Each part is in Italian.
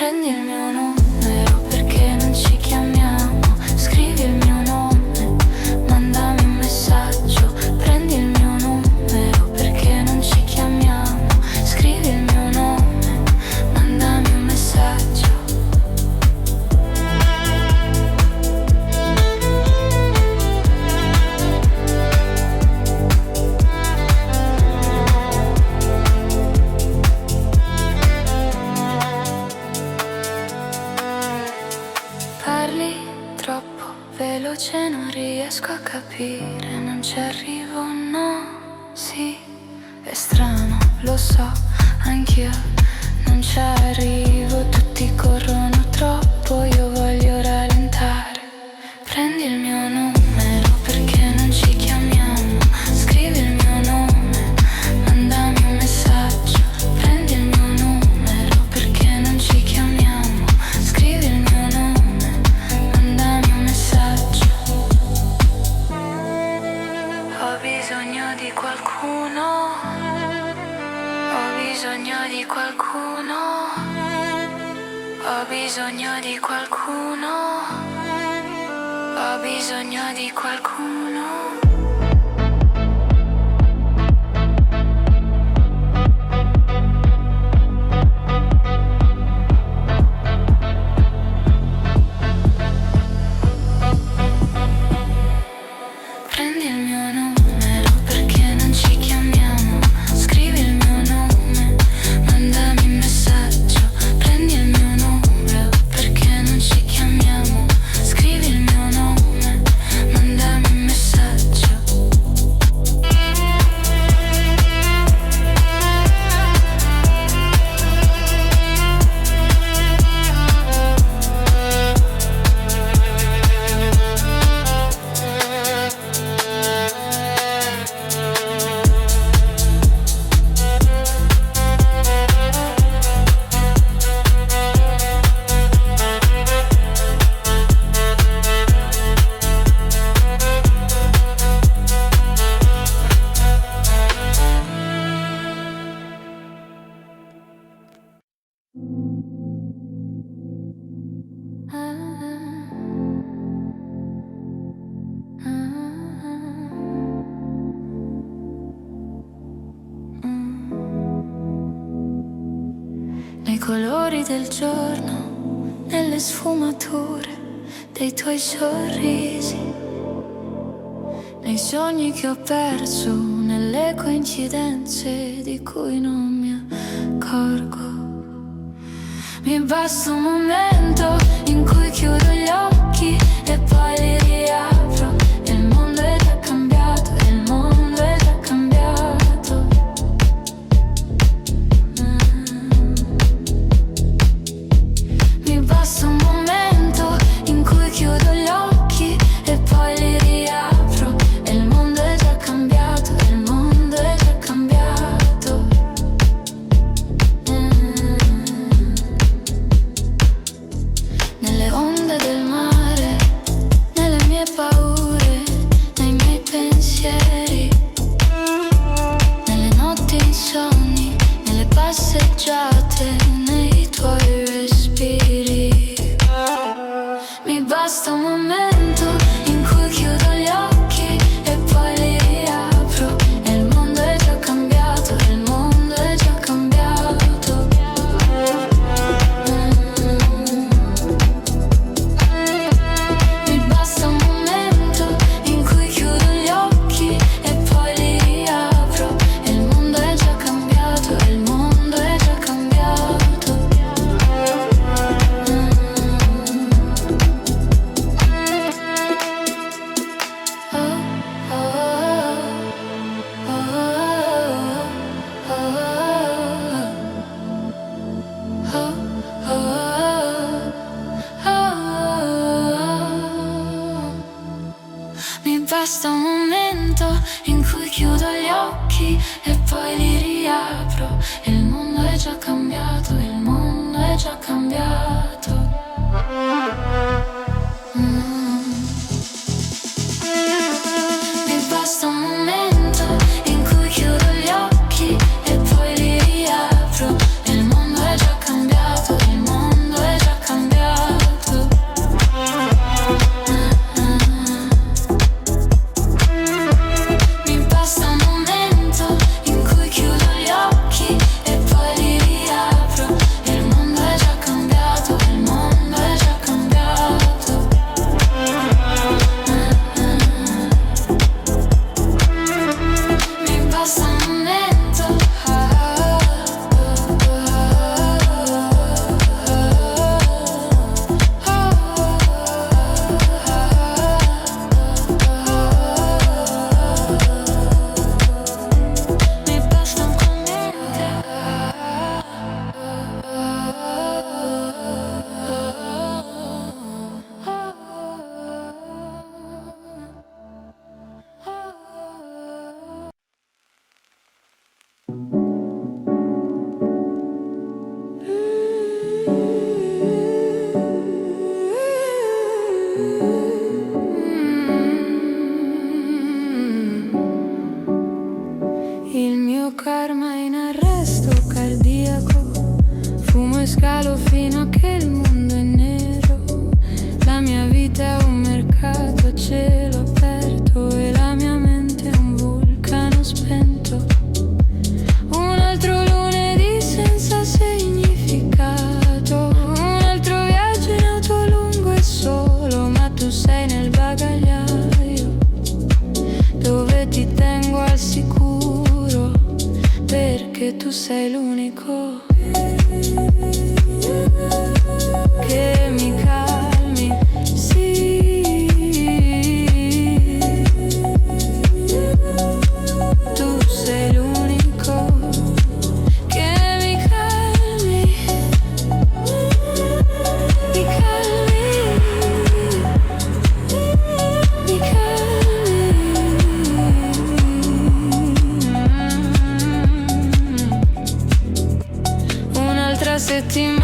Prendi il mio numero, perché non ci chiamiamo? Scrivi il mio nome, mandami un messaggio. Prendi il mio numero, perché non ci chiamiamo? Scrivi il mio nome, mandami un messaggio. Parli troppo veloce, non riesco a capire, non ci arrivo, no, sì, è strano, lo so, anch'io non ci arrivo, tutti corrono troppo, io voglio rallentare. Prendi il mio numero, perché non ci chiamiamo? Scrivi il mio nome, mandami un messaggio. Prendi il mio numero, perché non ci chiamiamo? Scrivi il mio nome, mandami un messaggio. Ho bisogno di qualcuno, ho bisogno di qualcuno, ho bisogno di qualcuno, ho bisogno di qualcuno. Prendi il mio numero, perché non ci chiamiamo? Scrivi il mio nome, mandami un messaggio. Prendi il mio numero, perché non ci chiamiamo? Scrivi il mio nome, mandami un messaggio. Nei colori del giorno, nelle sfumature dei tuoi sorrisi, nei sogni che ho perso, nelle coincidenze di cui non mi accorgo. Mi basta un momento in cui chiudo gli occhi e poi li riapro. Il mondo è già cambiato, il mondo è già cambiato. Mi basta un momento in cui chiudo gli occhi e poi li riapro. Il mondo è già cambiato, il mondo è già cambiato. Nelle onde del mare, nelle mie paure, nei miei pensieri, nelle notti insonni, nelle passeggiate, nei tuoi respiri. Mi basta un momento in cui chiudo gli occhi e poi li riapro. Il mondo è già cambiato, il mondo è già cambiato. Mi basta un momento in cui chiudo gli occhi e poi li riapro. Il mondo è già cambiato, il mondo è già cambiato. Mi basta un momento in cui chiudo gli occhi e poi li riapro. Il mondo è già cambiato, il mondo è già cambiato. Mi basta un momento in cui chiudo gli occhi e poi li riapro. Il mondo è già cambiato, il mondo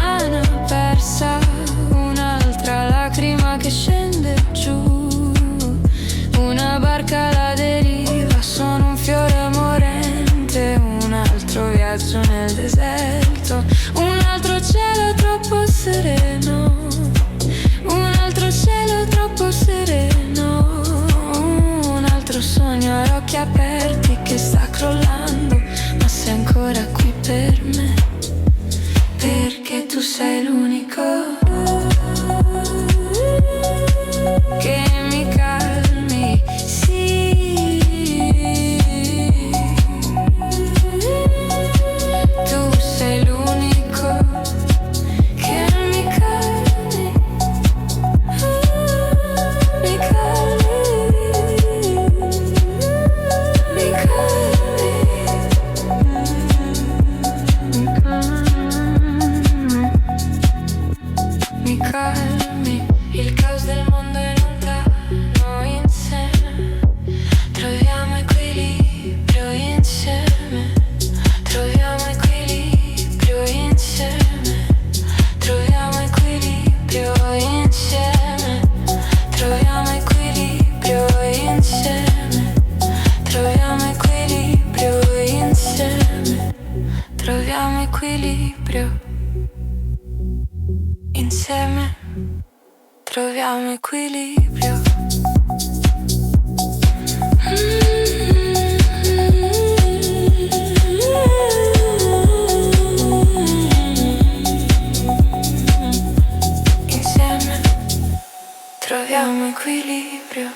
mano persa, un'altra lacrima che scende giù, una barca alla deriva, sono un fiore morente, un altro viaggio nel deserto, un altro cielo troppo sereno, un altro cielo troppo sereno, un altro sogno a occhi aperti che sta crollando, ma sei ancora qui per me, perché tu sei l'unico che mi calmi, sì. Tu sei l'unico che mi calmi, mi calmi, mi calmi, mi calmi. Il caos del mondo è lontano insieme, troviamo equilibrio insieme, troviamo equilibrio insieme, troviamo equilibrio insieme, troviamo equilibrio insieme, troviamo equilibrio insieme, troviamo equilibrio insieme, troviamo equilibrio. Insieme troviamo equilibrio.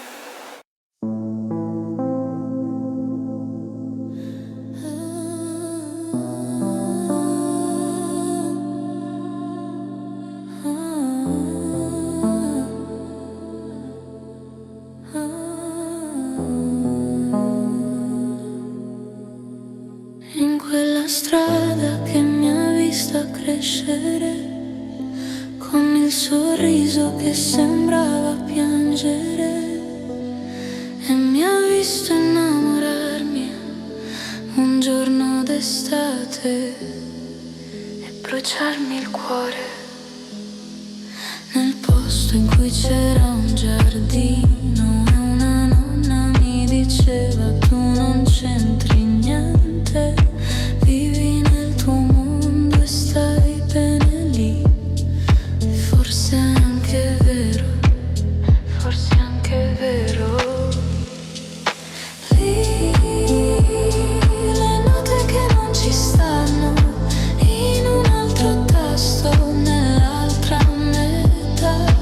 In quella strada che mi ha vista crescere, con il sorriso che sembrava piangere, e mi ha visto innamorarmi un giorno d'estate e bruciarmi il cuore nel posto in cui c'era un giardino e una nonna mi diceva: tu non c'entri niente, vivi nel tuo mondo e stai bene lì. Forse è anche vero, forse è anche vero. Lì le note che non ci stanno, in un altro tasto nell'altra metà,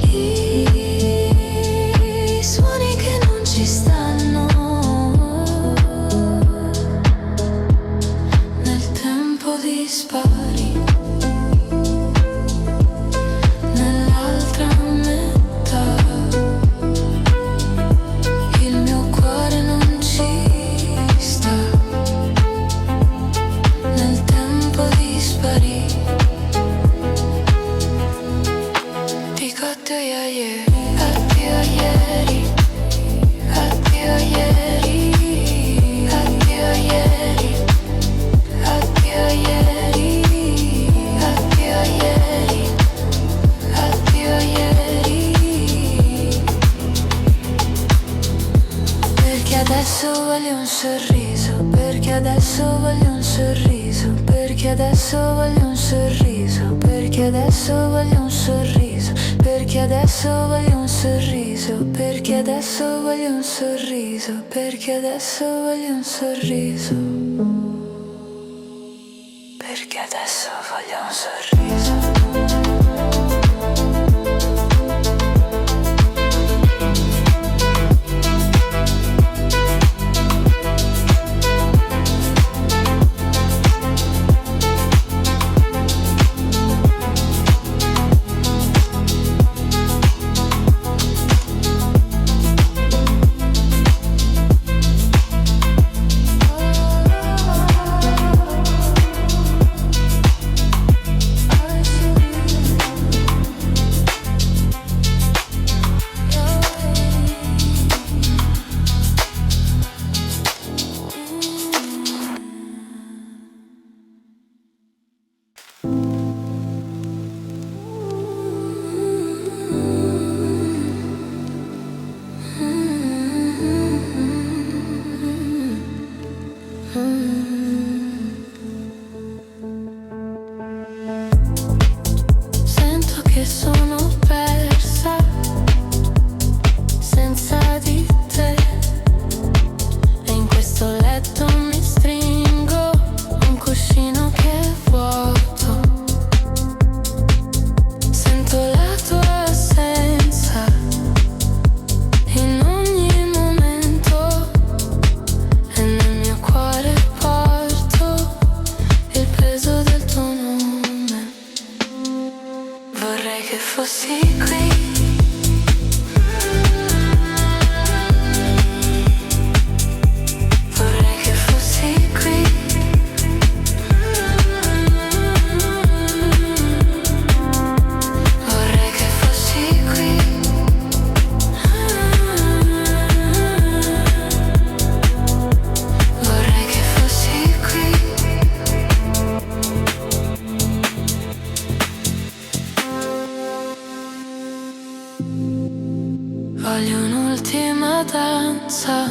i suoni che non ci stanno, nel tempo dispari, nell'altra metà, il mio cuore non ci sta, nel tempo dispari. Dico addio a ieri, addio a ieri, addio a ieri, addio a ieri, addio a ieri, addio a ieri, addio a ieri. Perché adesso voglio un sorriso, perché adesso voglio un sorriso, perché adesso voglio un sorriso, perché adesso voglio un sorriso, perché adesso voglio un sorriso, perché adesso voglio un sorriso, perché adesso voglio un sorriso, perché adesso voglio un sorriso. I see che fossi qui. Vorrei che fossi qui. Vorrei che fossi qui. Vorrei che fossi qui. Voglio un'ultima danza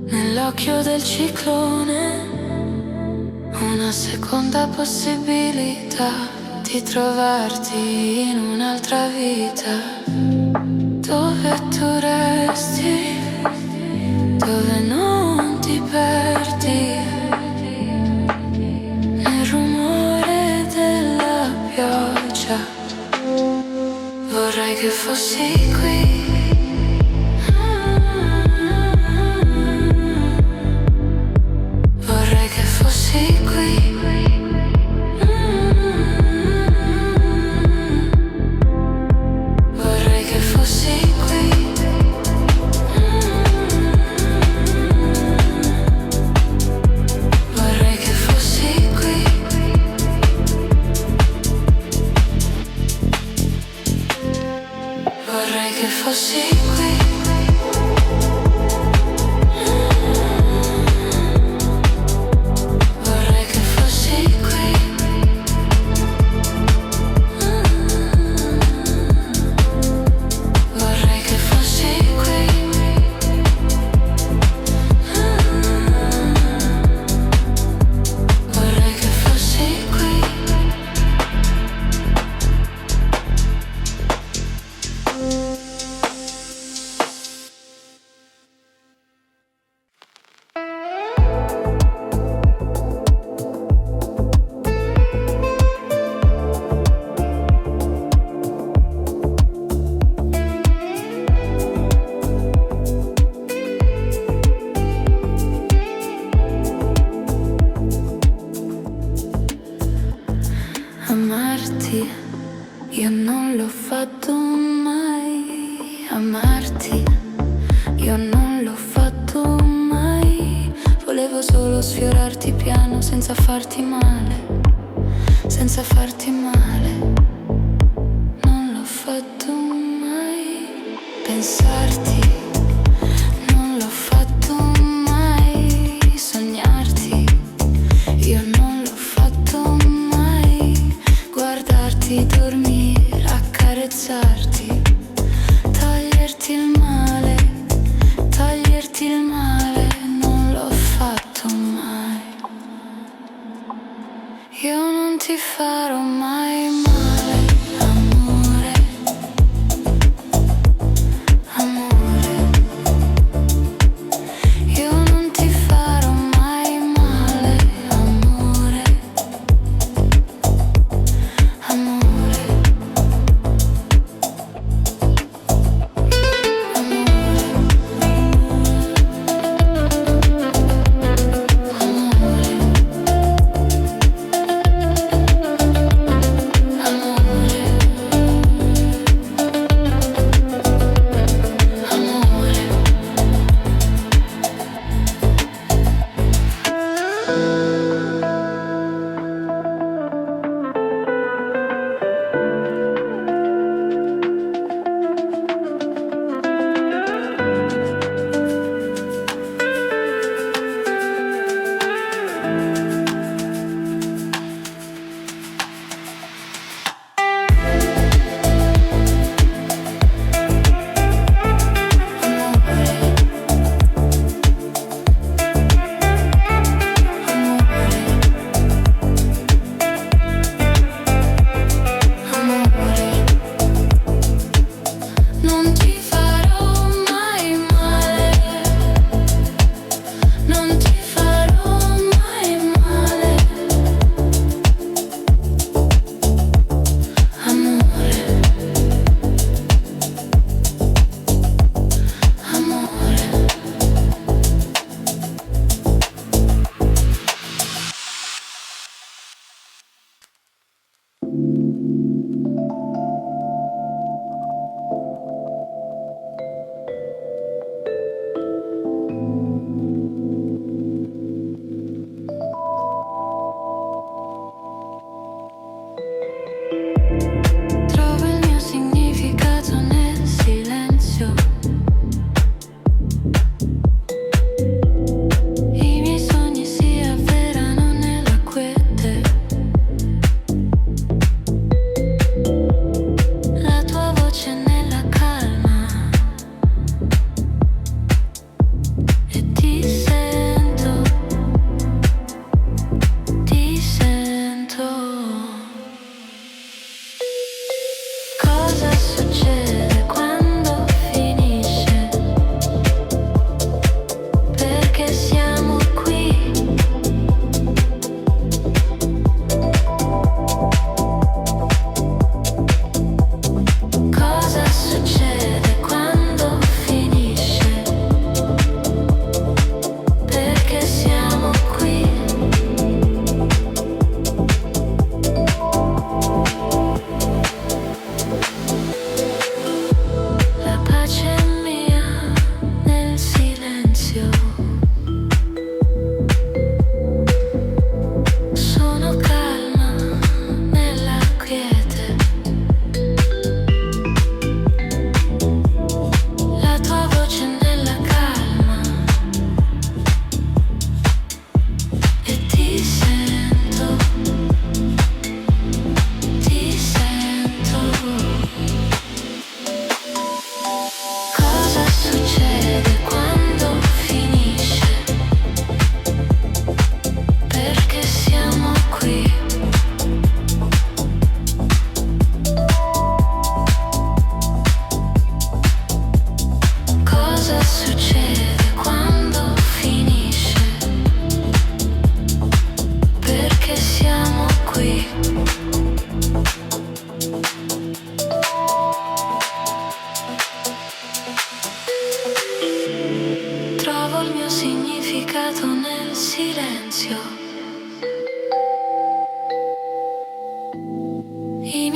nell'occhio del ciclone, una seconda possibilità di trovarti in un'altra vita, dove tu resti, dove non ti perdi nel rumore della pioggia. Vorrei che fossi qui. Vorrei che fossi qui. Vorrei che fossi qui. Vorrei che fossi qui. Vorrei che fossi qui. Vorrei che fossi qui. Vorrei che fossi qui. Vorrei che fossi qui. Amarti, io non l'ho fatto mai. Amarti, io non l'ho fatto mai. Volevo solo sfiorarti piano senza farti male, senza farti male. Non l'ho fatto mai. Pensarti, non l'ho fatto mai. Sognarti, io non l'ho fatto mai. Guardarti, dormire, accarezzarti, toglierti il male, toglierti il male. Non l'ho fatto mai. Io non ti farò mai male, amore, amore. Io non ti farò mai male, amore, amore.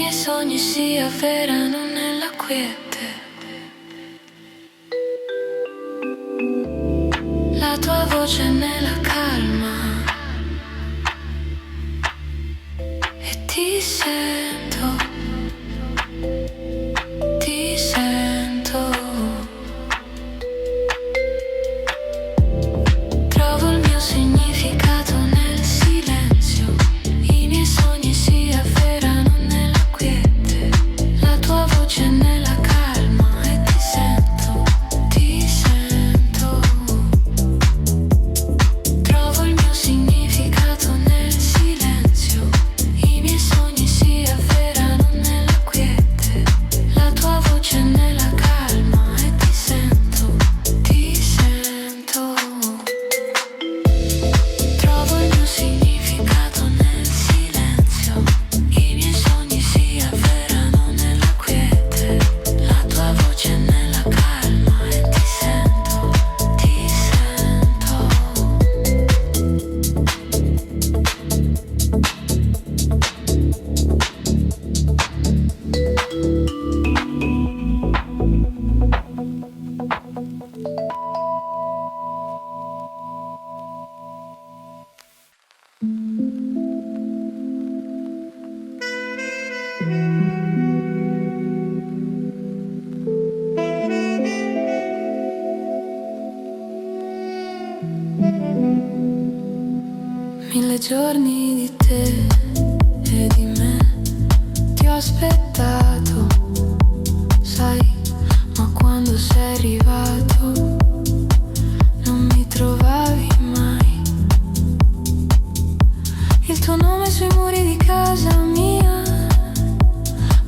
miei sogni si avverano nella quiete. La tua voce nella calma. E ti sento, ti sento. Trovo il mio significato nel silenzio. I miei sogni si avverano nella quiete. La tua voce nella calma. E ti sento, ti sento. Trovo il mio significato nel silenzio. I miei sogni si avverano nella quiete. La tua voce nella calma. E ti sento, ti sento. Trovo il mio significato nel silenzio. I miei sogni si avverano nella quiete. La tua voce nella calma. E ti sento, ti sento. Mille giorni di te e di me ti ho aspettato, sai, ma quando sei arrivato non mi trovavi mai. Il tuo nome sui muri di casa mia,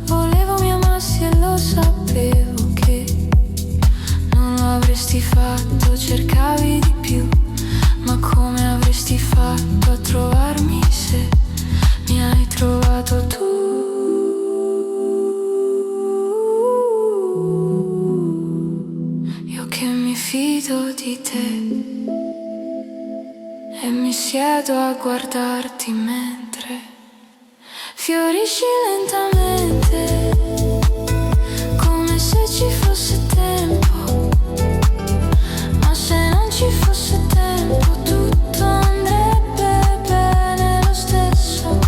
volevo mi amassi e lo sapevo che non lo avresti fatto, cercavi di più. Ma come avresti fatto a trovarmi se mi hai trovato tu? Io che mi fido di te e mi siedo a guardarti mentre fiorisci lentamente, come se ci fosse tempo. Ma se non ci fosse tempo tutto andrebbe bene lo stesso.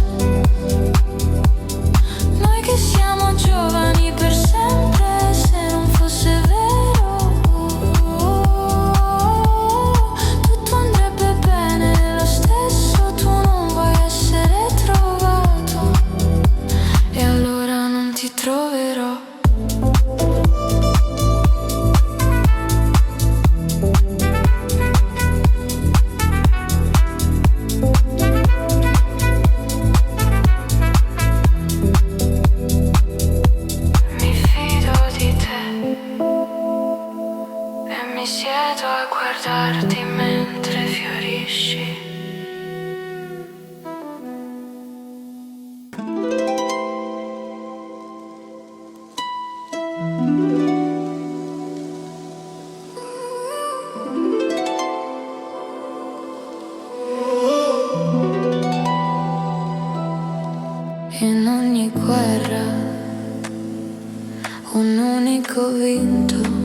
Noi che siamo giovani per sempre, se non fosse vero tutto andrebbe bene lo stesso. Tu non vuoi essere trovato e allora non ti troverò. Mi siedo a guardarti mentre fiorisci. In ogni guerra un unico vinto.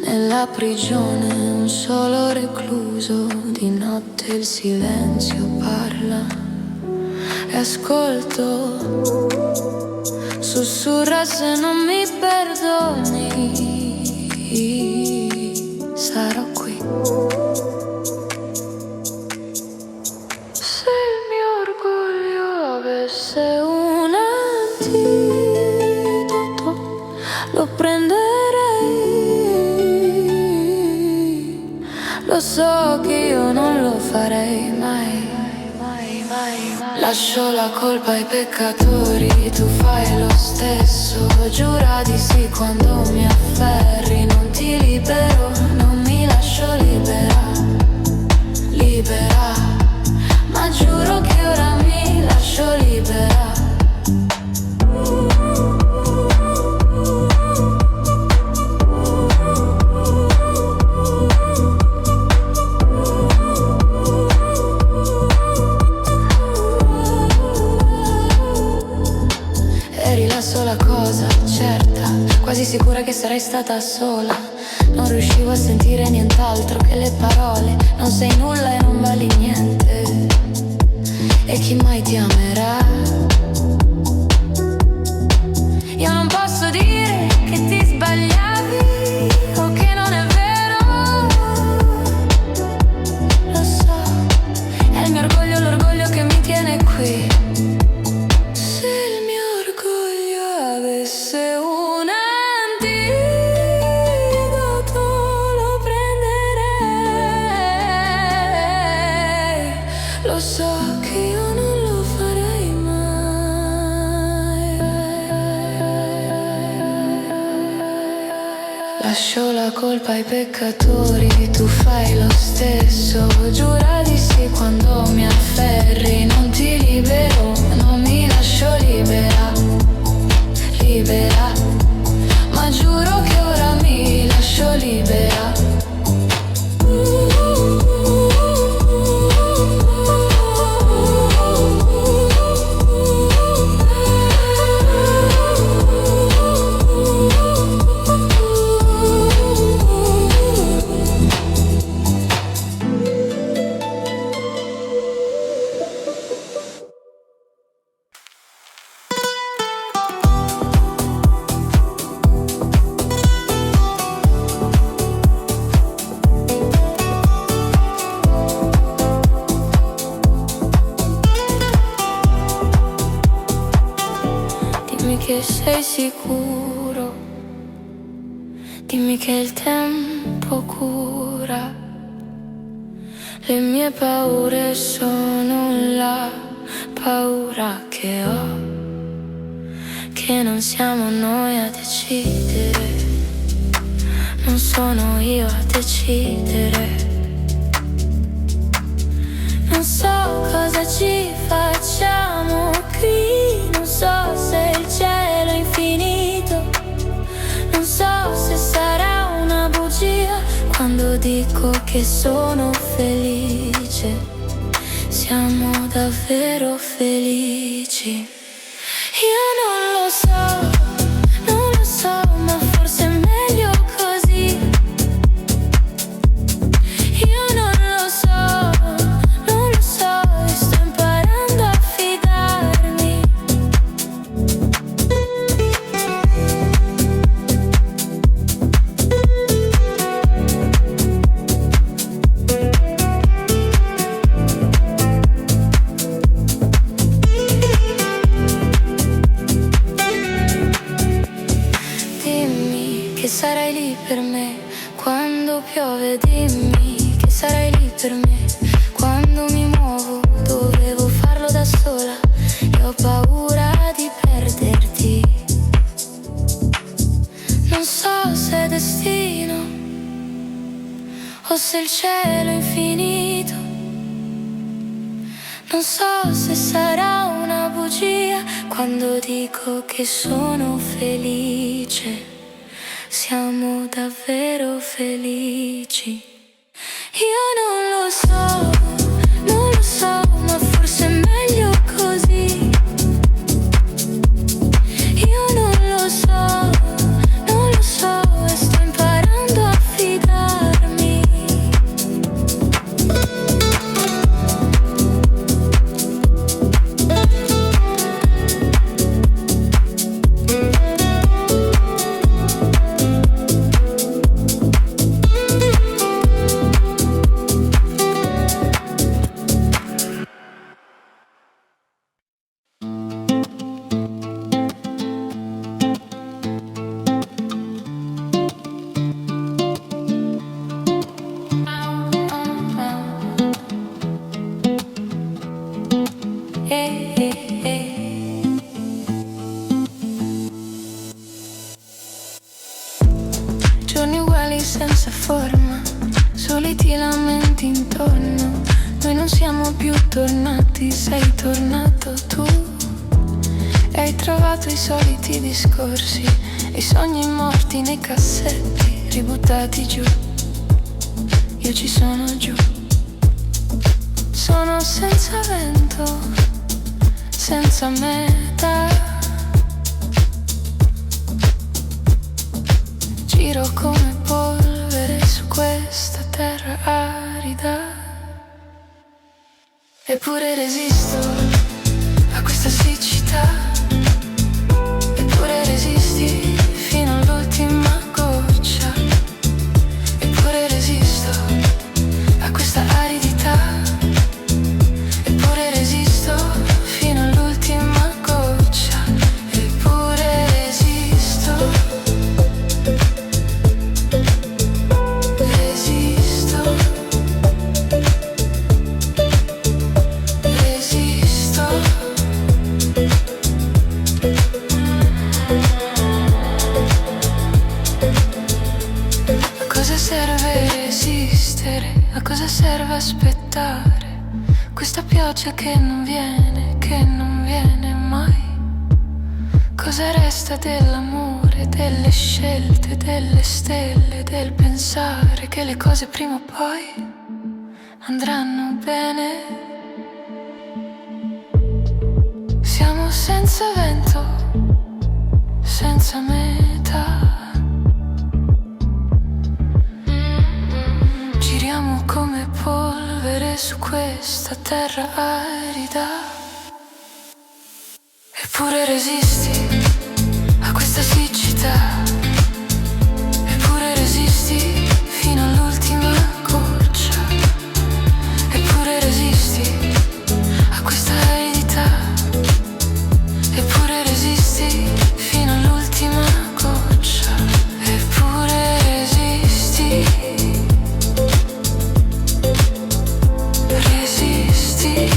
Nella prigione un solo recluso, di notte il silenzio parla e ascolto, sussurra se non mi perdoni, sarò qui. Se il mio orgoglio avesse un antidoto, lo prenderei. Lo so che io non lo farei mai. Lascio la colpa ai peccatori, tu fai lo stesso. Giura di sì quando mi afferri, non ti libero, non mi lascio libera, libera. Ma giuro che ora mi lascio libera. eri la sola cosa certa, quasi sicura che sarei stata sola. Non riuscivo a sentire nient'altro che le parole. Non sei nulla e non vali niente, e chi mai ti amerà? Io non posso dire che ti sbagliavi o che non è vero. Lo so, è il mio orgoglio, l'orgoglio che mi tiene qui. Se il mio orgoglio avesse un antidoto lo prenderei. Lo so che io non lo farei mai. Lascio la colpa ai peccatori, tu fai lo stesso. Giura di sì quando mi afferri, non ti libero, non mi lascio libera, libera. Ma giuro che ora mi lascio libera. Che sei sicuro, dimmi che il tempo cura. Le mie paure sono la paura che ho, che non siamo noi a decidere, non sono io a decidere. Non so cosa ci facciamo qui, non so se il cielo è infinito, non so se sarà una bugia quando dico che sono felice. Siamo davvero felici. Io non lo so, non lo so, ma forse è meglio così. Io non lo so, non lo so, e sto imparando a fidarmi. Dimmi che sarai lì per me quando piove, dimmi che sarai lì per me quando mi muovo. Dovevo farlo da sola e ho paura di perderti. Non so se è destino o se il cielo è infinito, non so se sarà una bugia quando dico che sono felice. Siamo davvero felici. Io non lo so, non lo so, ma forse è meglio così. Io non lo so, non lo so, e sto imparando a fidarmi. Giorni uguali senza forma, soli ti lamenti intorno. Noi non siamo più tornati, sei tornato tu. E hai trovato i soliti discorsi, i sogni morti nei cassetti, ributtati giù. Io ci sono giù. Sono senza vento, senza meta, Giro come polvere su questa terra arida. Eppure resisto a questa siccità. Eppure resisti fino all'ultima goccia. Eppure resisto a questa aridità. Eppure resisto fino all'ultima goccia. Eppure resisto. Resisto. Resisto. A cosa serve resistere? A cosa serve aspettare? Questa pioggia che non viene mai. Cosa resta dell'amore, delle scelte, delle stelle, del pensare che le cose prima o poi andranno bene? Siamo senza vento, senza meta. Giriamo come polvere su questa terra arida. Eppure resisti a questa siccità. Eppure resisti fino all'ultima goccia. Eppure resisti a questa aridità. Eppure resisti fino all'ultima goccia. Eppure resisti. Resisti.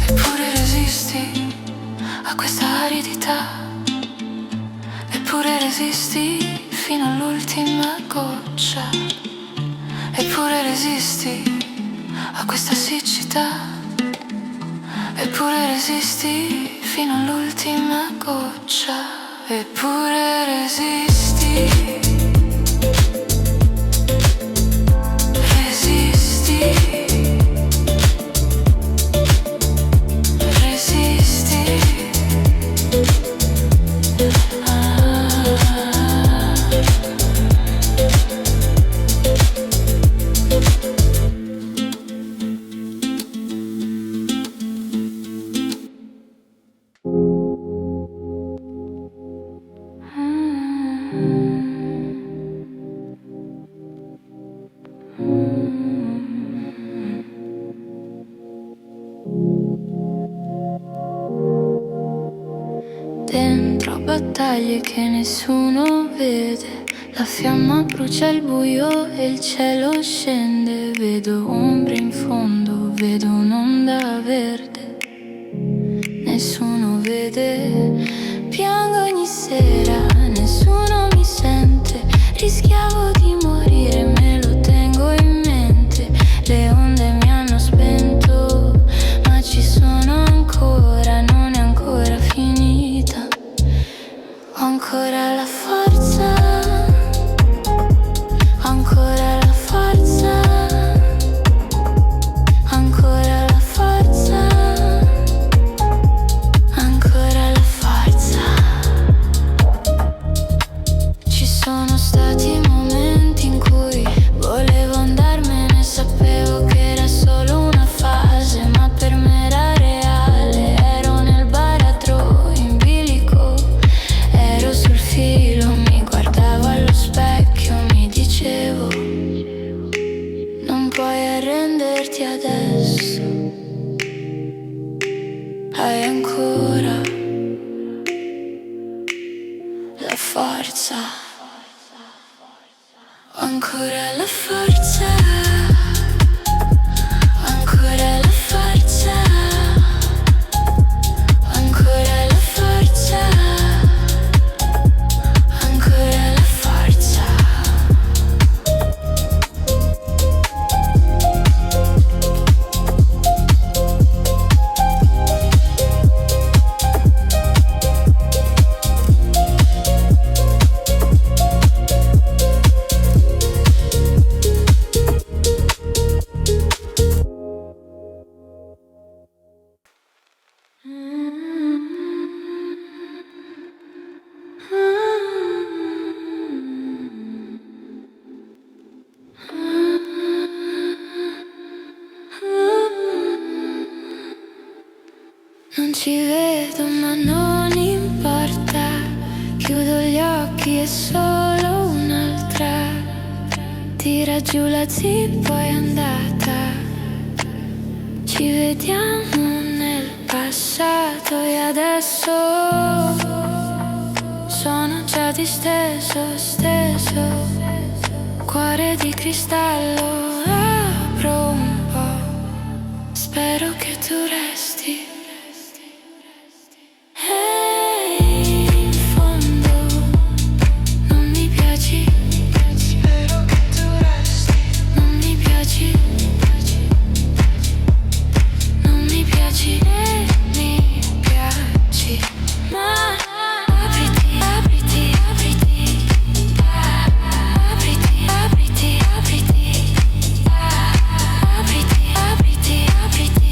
Eppure resisti a questa aridità. Eppure resisti fino all'ultima goccia. Eppure resisti a questa siccità. Eppure resisti fino all'ultima goccia. Eppure resisti. Dentro battaglie che nessuno vede, la fiamma brucia il buio e il cielo scende. Vedo ombre in fondo, vedo un'onda verde. Nessuno vede, piango ogni sera, nessuno mi sente. Rischiavo di morire, me lo tengo in mente. Le onde mi hanno spento, ma ci sono ancora, non è ancora finita. Ho ancora la forza, ho ancora la forza, ancora la forza, ancora la forza. Ci sono stati momenti in cui volevo andarmene, sapevo che era solo una fase, ma per me era reale. Ero nel baratro in bilico, ero sul filo, mi guardavo allo specchio, mi dicevo non puoi arrenderti adesso, hai ancora la forza, ho ancora la forza, ho ancora la forza, ho ancora la forza, ancora la forza. è solo un'altra. Tira giù la zip, poi è andata. Ci vediamo nel passato e adesso sono già disteso, steso. Cuore di cristallo, apro un po'. Spero che tu resti. Ehi, in fondo non mi piaci. Spero che tu resti. Non mi piaci. Non mi piaci, mi piaci. Ma apriti, apriti, apriti. Apriti, apriti, apriti. Apriti, apriti, apriti.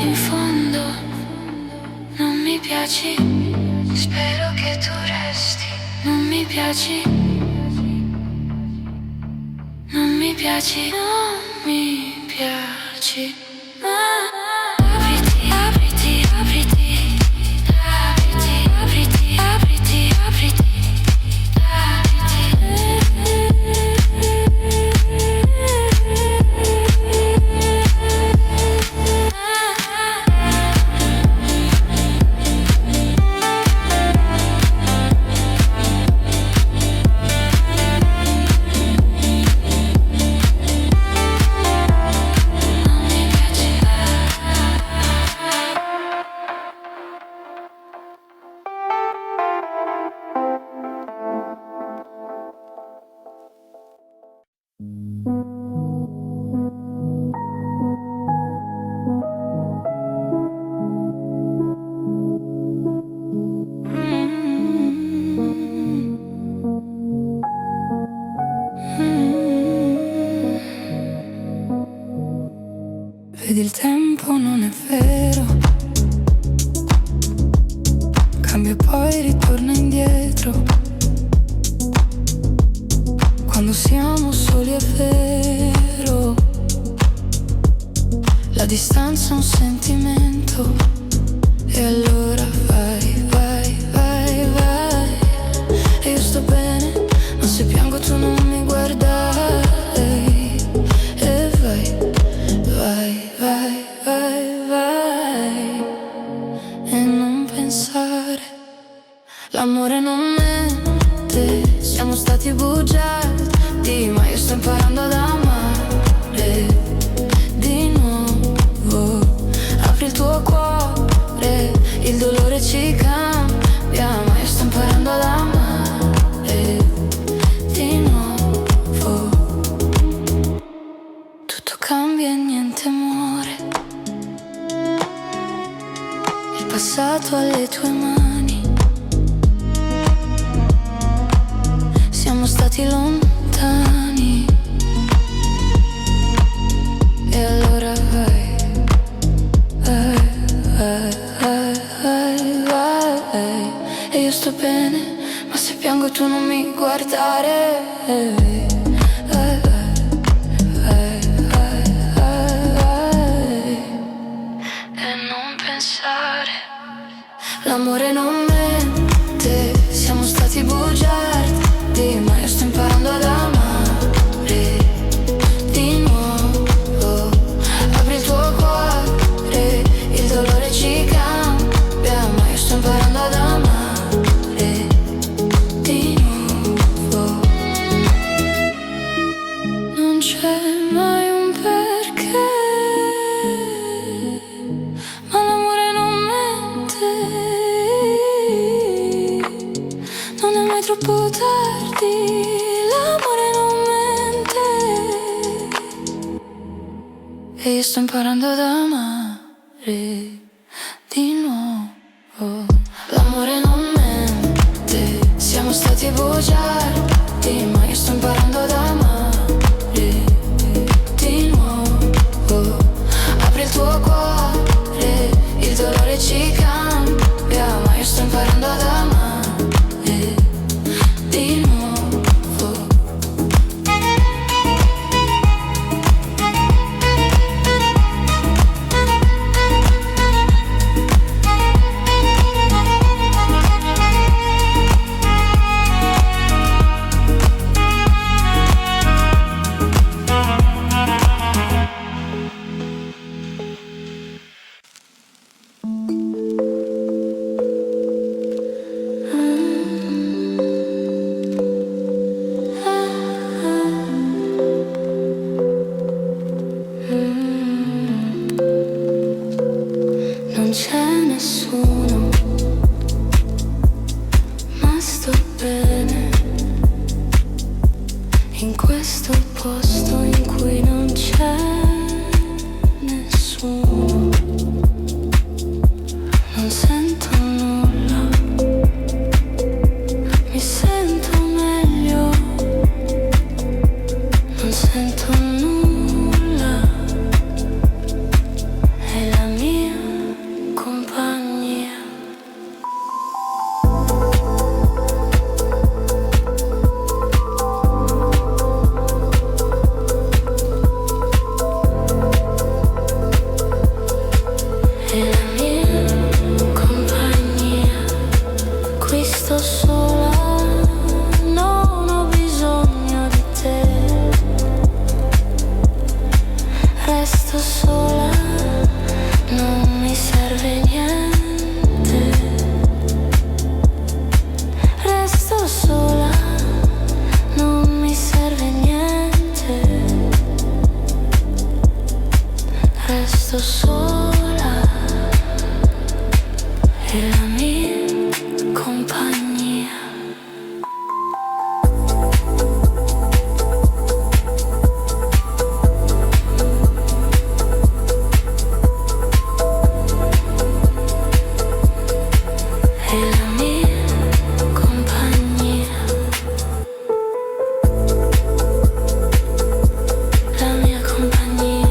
In fondo non mi piaci. Spero che tu resti. Non mi piaci. Non mi piaci. Non mi piaci. Ma apriti, apriti, apriti. Apriti, apriti, apriti, apriti. Vedi, il tempo non è vero, cambia e poi ritorna indietro. Quando siamo soli è vero, la distanza è un sentimento. E allora vai, vai, vai, vai. E io sto bene, ma se piango tu non mi guardare. E vai, vai, vai, vai, vai. E non pensare, l'amore non mente. Siamo stati bugiardi, ma io sto imparando ad amare di nuovo. Apri il tuo cuore, il dolore ci cambia, ma io sto imparando ad amare di nuovo. Tutto cambia e niente muore. Il passato alle tue mani. Siamo stati lontani. E allora vai, vai, vai, vai, vai, vai. E io sto bene, ma se piango tu non mi guardare. Vai, vai, vai, vai, vai, vai. E non pensare, l'amore non mente. Siamo stati bugiardi, ma io sto imparando ad amare di nuovo. Apri il tuo cuore, il dolore ci cambia, ma io sto imparando ad amare di nuovo. Non c'è mai un perché, ma l'amore non mente. Non è mai troppo tardi, l'amore non mente. E io sto imparando ad amare di nuovo. L'amore non mente. Siamo stati bugiardi, ma io sto imparando ad amare di nuovo. Apri il tuo cuore, non c'è nessuno, ma sto bene in questo posto in cui non c'è nessuno. Non sento nulla, mi sento meglio, non sento nulla, è la mia compagnia. È la mia compagnia, qui sto sola, non ho bisogno di te, resto sola, non mi serve niente, resto sola, non mi serve niente, resto sola, è la mia compagnia. È la mia compagnia. La mia compagnia.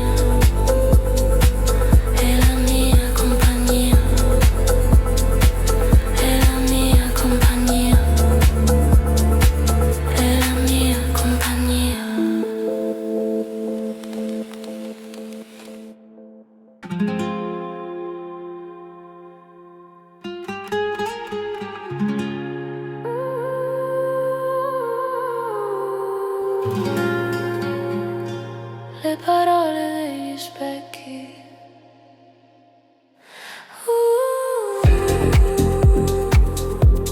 È la mia compagnia. È la mia compagnia. È la mia compagnia. Le parole degli specchi.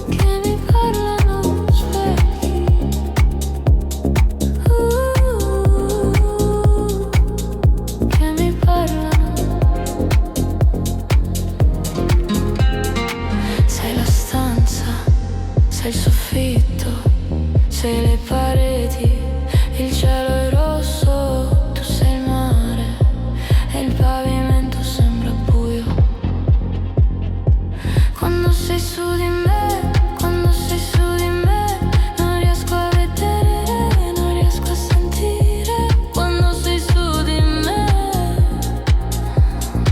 Che mi parlano specchi. Che mi parlano. Sei la stanza, sei il soffitto, sei le pareti, il cielo è rosso, tu sei il mare e il pavimento sembra buio. Quando sei su di me, quando sei su di me, non riesco a vedere, non riesco a sentire. Quando sei su di me,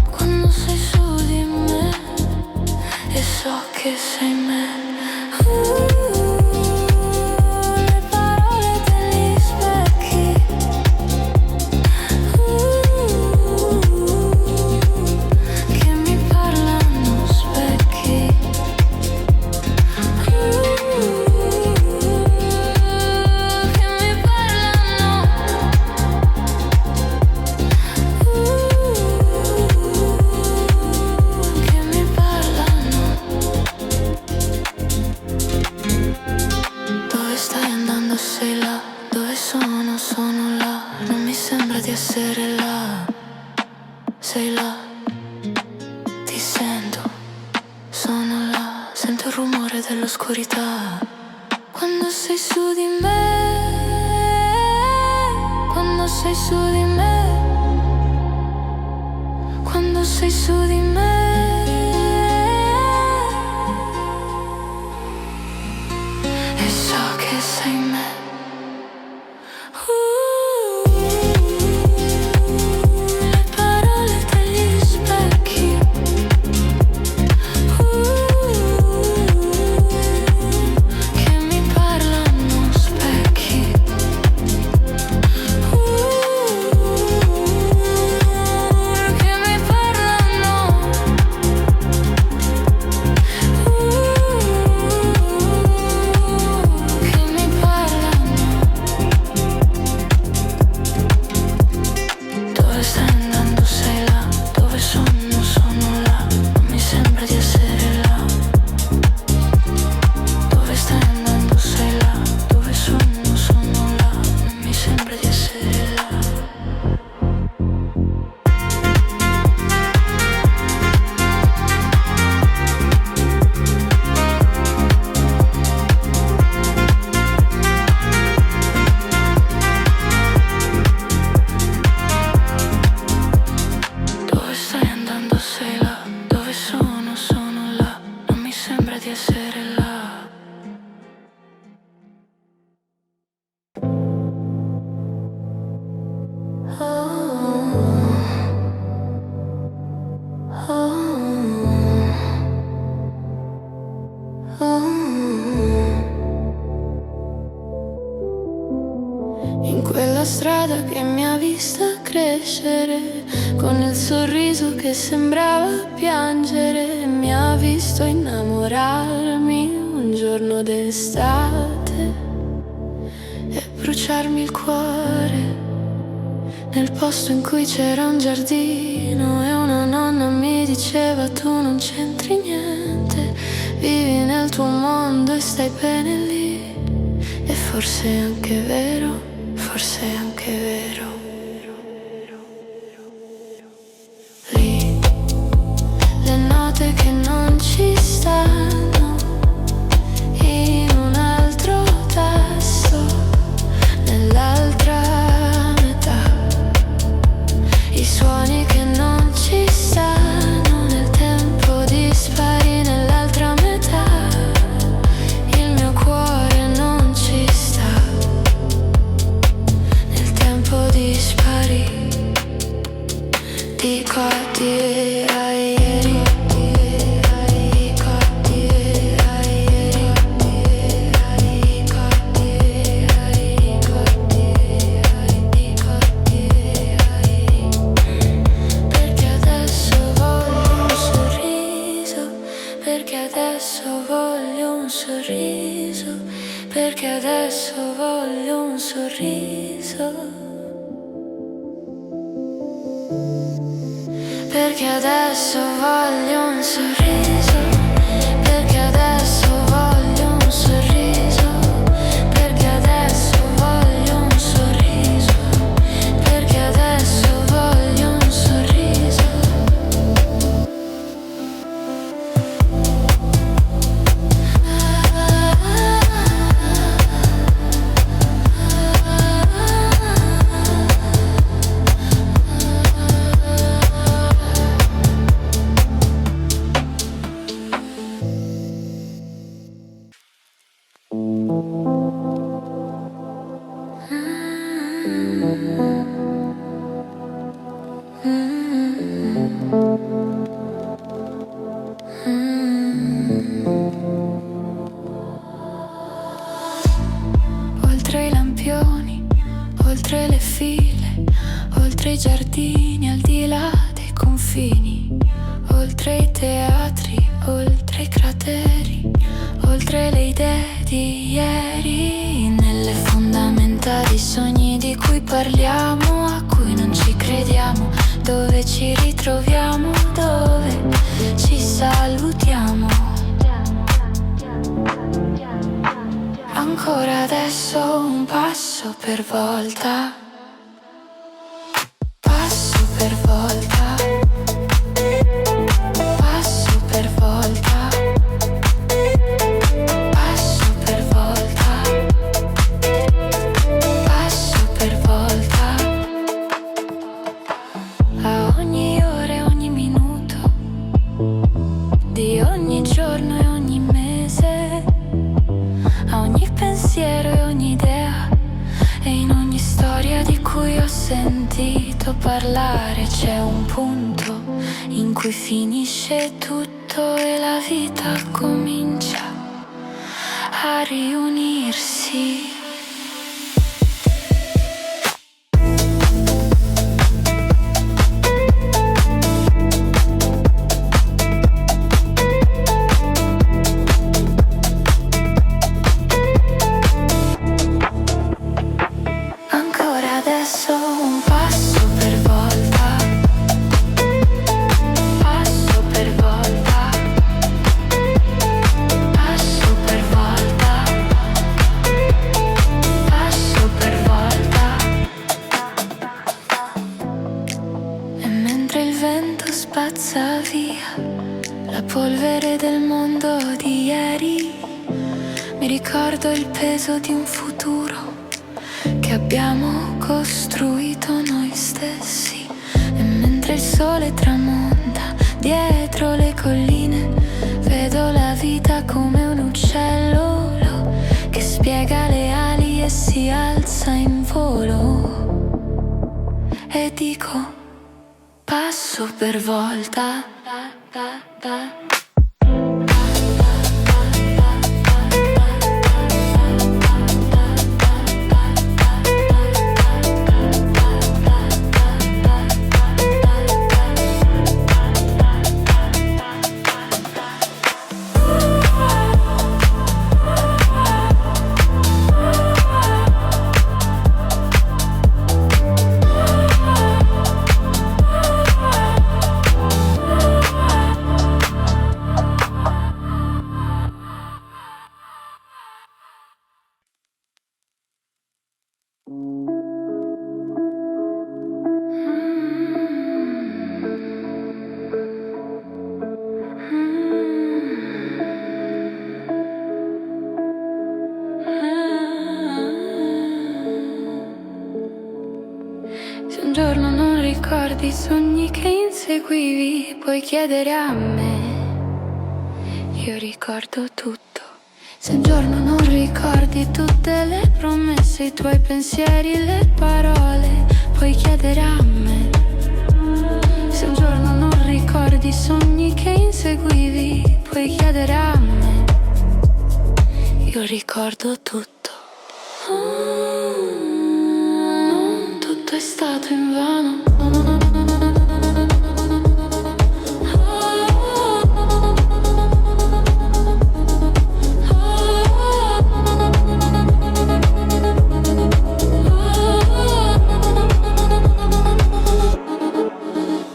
quando sei su di me, e so che sei me. Le parole degli specchi. Che mi parlano specchi. Che mi parlano. Che mi parlano. Dove stai andando? Sei là. Dove sono? Sono là. Non mi sembra di essere là. Sei là. Ti sento. Sono là. Sento il rumore dell'oscurità. Quando sei su di me. Quando sei su di me. Quando sei su di me. E so che sei me. Le parole degli specchi. Che mi parlano specchi. Che mi parlano. crescere, con il sorriso che sembrava piangere. Mi ha visto innamorarmi un giorno d'estate e bruciarmi il cuore nel posto in cui c'era un giardino e una nonna mi diceva: tu non c'entri niente, vivi nel tuo mondo e stai bene lì. E forse è anche vero, forse è anche vero. Lì le note che non ci stanno in un altro testo, nell'altra metà, i suoni che non ci stanno nel tempo dispari nell'altra metà. Il mio cuore non ci sta nel tempo dispari. Dico addio a ieri, dico addio a ieri, dico addio a ieri, dico addio a ieri. Perché adesso voglio un sorriso, perché adesso voglio un sorriso, perché adesso voglio un sorriso. Perché adesso voglio un sorriso, perché adesso voglio un sorriso, perché adesso voglio un sorriso, perché adesso voglio un sorriso. Oltre i lampioni, oltre le file, oltre i giardini, al di là dei confini, oltre i teatri, oltre i crateri, oltre le idee di ieri, nelle fondamenta di sogni di cui parliamo, a cui non ci crediamo, dove ci ritroviamo, dove ci salutiamo. Ancora adesso un passo per volta, passo per volta, passo per volta, passo per volta, passo per volta. A ogni ora e ogni minuto di ogni giorno e ogni mese, a ogni pensiero e ogni idea, e in ogni storia di cui ho sentito parlare c'è un punto in cui finisce tutto e la vita comincia a riunirsi. Spazza via la polvere del mondo di ieri. Mi ricordo il peso di un futuro che abbiamo costruito noi stessi. E mentre il sole tramonta dietro le colline, vedo la vita come un uccello che spiega le ali e si alza in volo. E dico: passo per volta. inseguivi, puoi chiedere a me. Io ricordo tutto. Se un giorno non ricordi tutte le promesse, i tuoi pensieri, le parole, puoi chiedere a me. Se un giorno non ricordi i sogni che inseguivi, puoi chiedere a me. Io ricordo tutto. Non tutto è stato invano.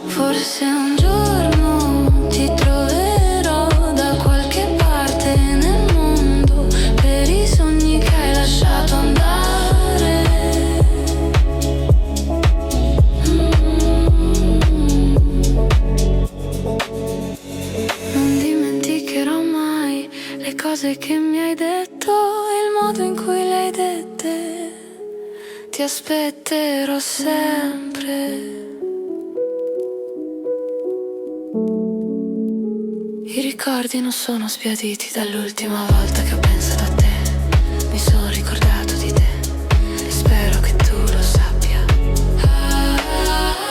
Forse un giorno ti troverò da qualche parte nel mondo per i sogni che hai lasciato andare. Non dimenticherò mai le cose che mi hai detto e il modo in cui le hai dette. Ti aspetterò sempre. I ricordi non sono sbiaditi dall'ultima volta che ho pensato a te. Mi sono ricordato di te e spero che tu lo sappia.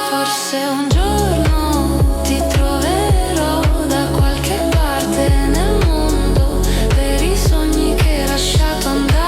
Forse un giorno ti troverò da qualche parte nel mondo per i sogni che hai lasciato andare.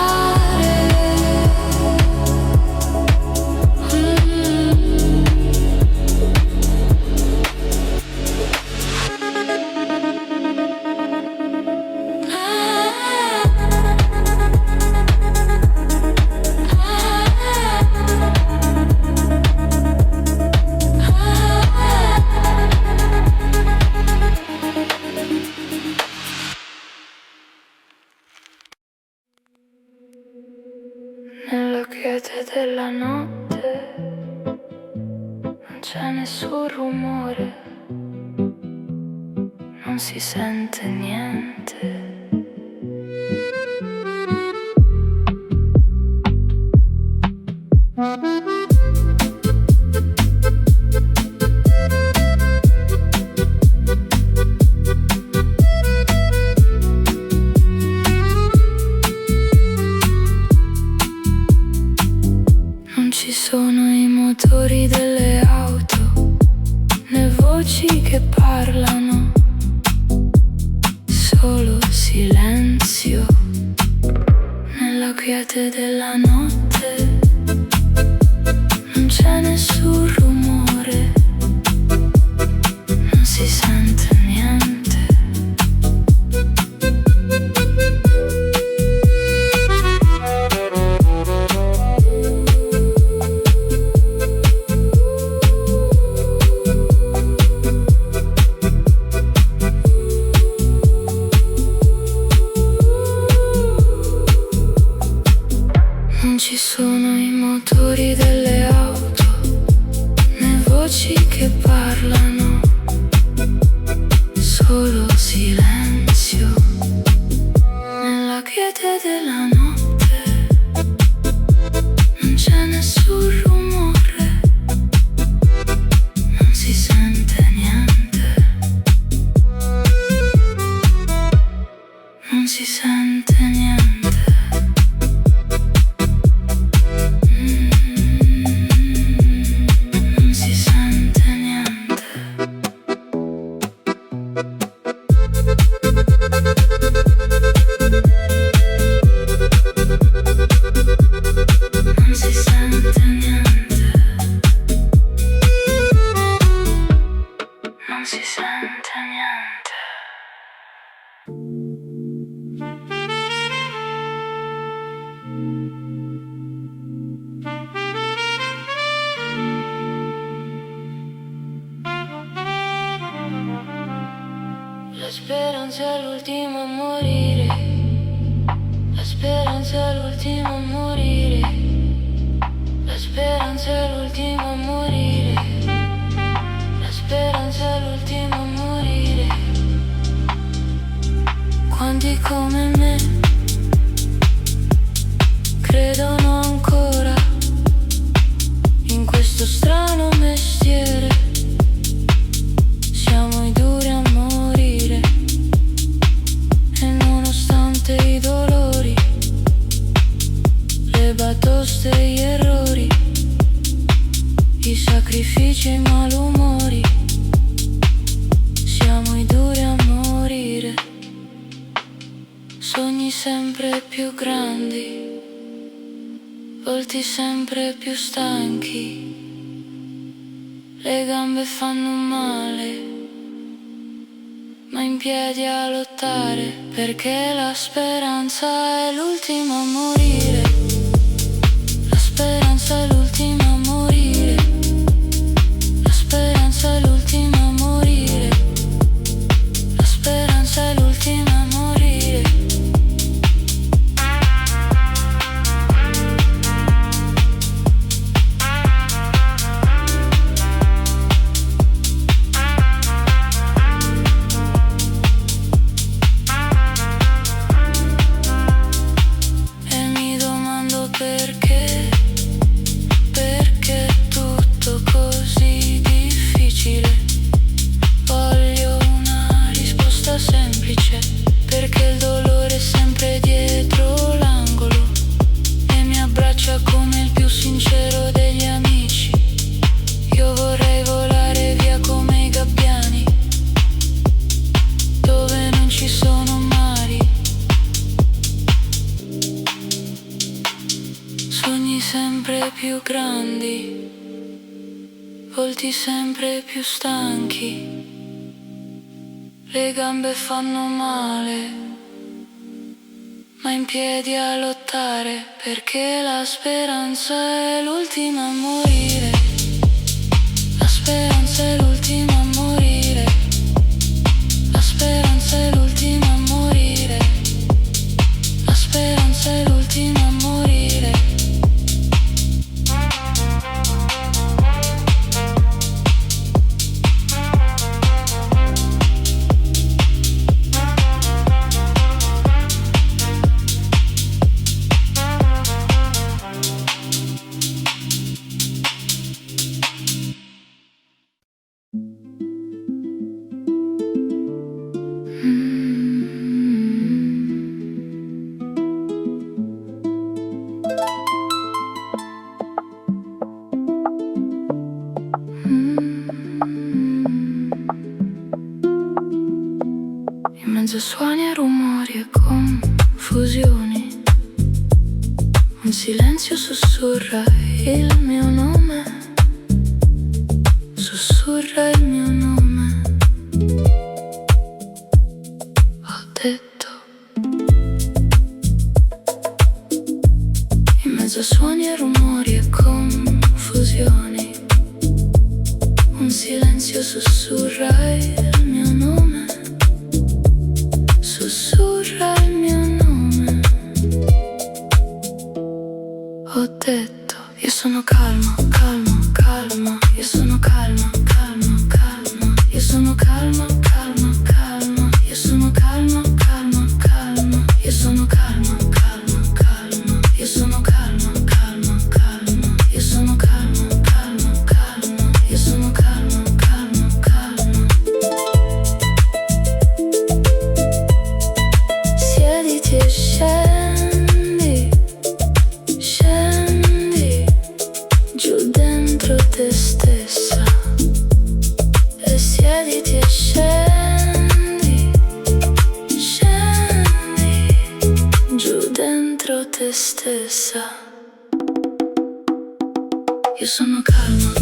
Nella quiete della notte non c'è nessun rumore, non si sente niente. Non ci sono i motori delle auto, né voci che parlano, solo silenzio. Nella quiete della notte non c'è nessun rumore, non si sente niente. Non ci sono i motori delle auto, né voci che parlano, solo silenzio. Nella quiete della notte non c'è nessun rumore, non si sente niente, non si sente niente. Non si sente niente. Non si sente niente. Non si sente niente. La speranza è l'ultima a morire. La speranza è l'ultima a morire. La speranza è l'ultima a morire. La speranza è l'ultima a morire. Quanti come me credono ancora in questo strano mestiere Sogni sempre più grandi, volti sempre più stanchi, le gambe fanno male, ma in piedi a lottare, perché la speranza è l'ultima a morire. La speranza è l'ultima a morire. La speranza è l'ultima a morire. La speranza è l'ultima a morire. Perché è tutto così difficile? Voglio una risposta semplice, perché il dolore è sempre dietro l'angolo e mi abbraccia come il più sincero degli amici. Io vorrei volare via come i gabbiani, dove non ci sono mari. Sogni sempre più grandi, volti sempre più stanchi, le gambe fanno male, ma in piedi a lottare, perché la speranza è l'ultima a morire. La speranza è l'ultima a morire. La speranza è l'ultima a morire. La speranza è l'ultima a morire. In mezzo a suoni e rumori e confusioni, un silenzio sussurra il mio nome, sussurra il mio nome. Ho detto, in mezzo a suoni e rumori e confusioni, un silenzio sussurra il mio nome, sussurra il mio nome. Ho detto, io sono calma, calma, calma. Io sono calma, calma, calma. Io sono calma, calma, calma. Io sono calma, calma, calma. Io sono calma, calma, calma. Io sono calma, calma, calma. Io sono calma, calma, calma. Io sono calma, calma, calma. Siediti e scendi, scendi giù dentro te stessa. E siediti e scendi, scendi giù dentro te stessa. Io sono calma,